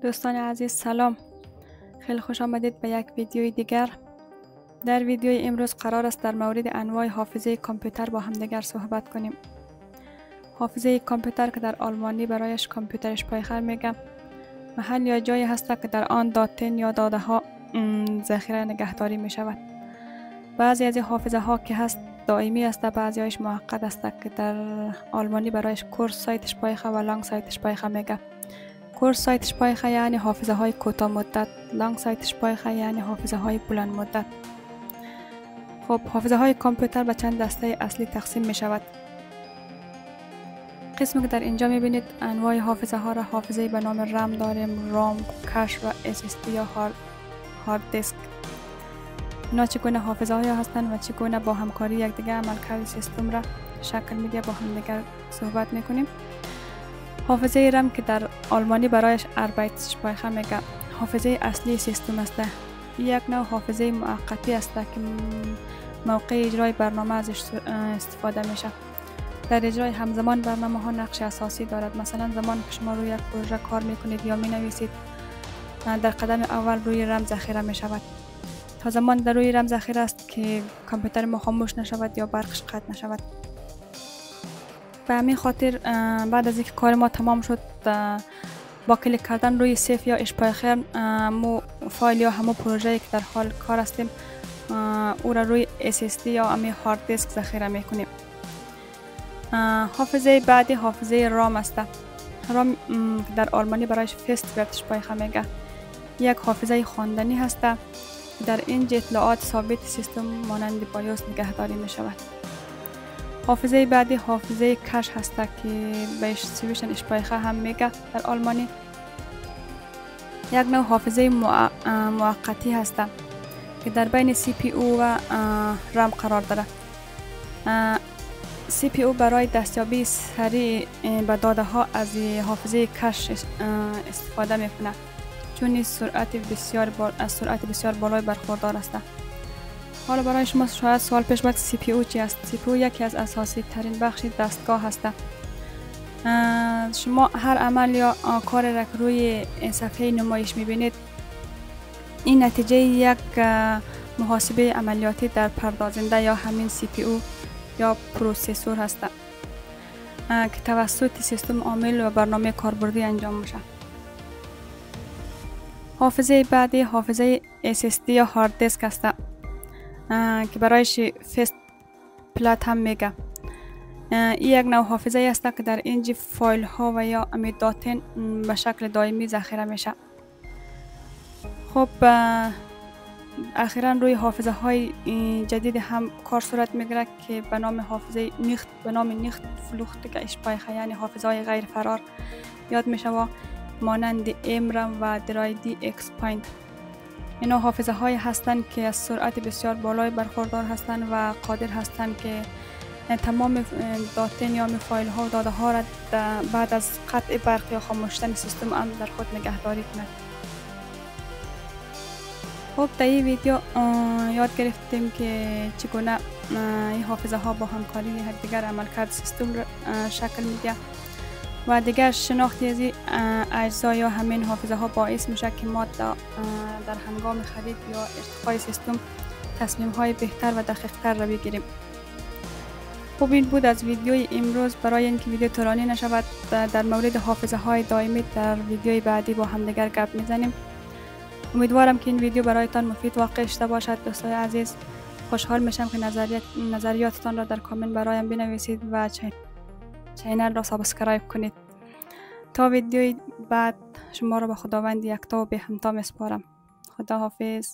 دوستان عزیز سلام، خیلی خوش آمدید به یک ویدیوی دیگر. در ویدیوی امروز قرار است در مورد انواع حافظه کامپیوتر با هم دیگر صحبت کنیم. حافظه کامپیوتر که در آلمانی برایش کامپیوتر اسپایخر میگم، محل یا جایی هست که در آن داتین یا داده ها ذخیره نگهداری می شود. بعضی از حافظه ها که هست دائمی است، بعضی هایش موقت است که در آلمانی برایش کورس سایت اسپایخر و لانگ سایت اسپایخر میگه. کورس سایت اسپایخر یعنی حافظه های کوتاه مدت، لانگ سایت اسپایخر یعنی حافظه های بلند مدت. خب حافظه های کامپیوتر به چند دسته اصلی تقسیم می شود. قسمی که در اینجا می بینید انواع حافظه ها را حافظه به نام رم داریم، رام، کش و SSD یا هارد دیسک. اینا چگونه حافظه های هستند و چگونه با همکاری یکدیگر عملکرد سیستم را شکل میده با هم دیگر صحبت میکنیم. حافظه رم که در آلمانی برایش اربایت اسپایخر میگه، حافظه اصلی سیستم است. یک نوع حافظه موقتی است که موقع اجرای برنامه ازش استفاده میشه. در اجرای همزمان برنامه ها نقش اساسی دارد. مثلا زمان که شما روی یک پروژه کار میکنید یا می نویسید، در قدم اول روی رم ذخیره می شود. تا زمان در روی رم ذخیره است که کامپیوتر ما خاموش نشود یا برقش قطع نشود. به همین خاطر بعد از اینکه کار ما تمام شد، با کلیک کردن روی سیف یا اسپایخر مو فایل یا همو پروژه‌ای که در حال کار هستیم او را روی SSD یا امی هارد دیسک ذخیره میکنیم. حافظه بعدی حافظه رام است. رام در آلمانی برایش فست ورد اسپایخر میگه. یک حافظه خواندنی هست. در اینجا اطلاعات ثابت سیستم مانند بایوس نگهداری می شود. حافظه بعدی حافظه کش هست که بهش سویشن اسپایخر هم میگه در آلمانی. یک نوع حافظه موقتی هست که در بین CPU و رم قرار داره. CPU برای دستیابی سریع به داده ها از حافظه کش استفاده میکنه، چون سرعت بسیار بالای برخوردار است. حالا برای شما شاید سوال پیش بیاد CPU چی است؟ CPU یکی از اساسی ترین بخش دستگاه است. شما هر عمل یا کار را که روی صفحه نمایش میبینید، این نتیجه یک محاسبه عملیاتی در پردازنده یا همین CPU یا پروسسور هست که توسط سیستم عامل و برنامه کاربردی انجام میشه. حافظه بعدی حافظه SSD یا هارد دیسک است که برایش فست پلات هم میگه. این یک نوع حافظه است که در اینجا فایل ها و یا امی داتین به شکل دائمی ذخیره میشه. خب اخیرا روی حافظه های جدید هم کار صورت میگیره که به نام حافظه نیخت فلوخت که اسپایخر یعنی حافظه های غیر فرار یاد میشه و مانند امرم و درایدی اکسپاین. اینا حافظه های هستند که از سرعت بسیار بالای برخوردار هستند و قادر هستند که تمام داتین یا فایل ها و داده ها را بعد از قطع برق یا خاموش شدن سیستم هم در خود نگهداری کند. خب در این ویدیو یاد گرفتیم که چگونه این حافظه ها با همکاری یکدیگر عملکرد سیستم را شکل میده و دیگر شناختی از این اجزا یا همین حافظه ها باعث میشه که ما در هنگام خرید یا ارتقای سیستم تصمیم های بهتر و دقیق تر را بگیریم. خب این بود از ویدیوی امروز. برای اینکه ویدیو طولانی نشود، در مورد حافظه های دائمی در ویدیوی بعدی با هم دیگر گپ میزنیم. امیدوارم که این ویدیو برایتان مفید واقع شده باشد. دوستان عزیز، خوشحال میشم که نظریاتتان را در کامنت برایم بنویسید و چینل را سابسکرایب کنید. تا ویدیوی بعد شما را به خداوند یکتا و به همتا میسپارم. خدا حافظ.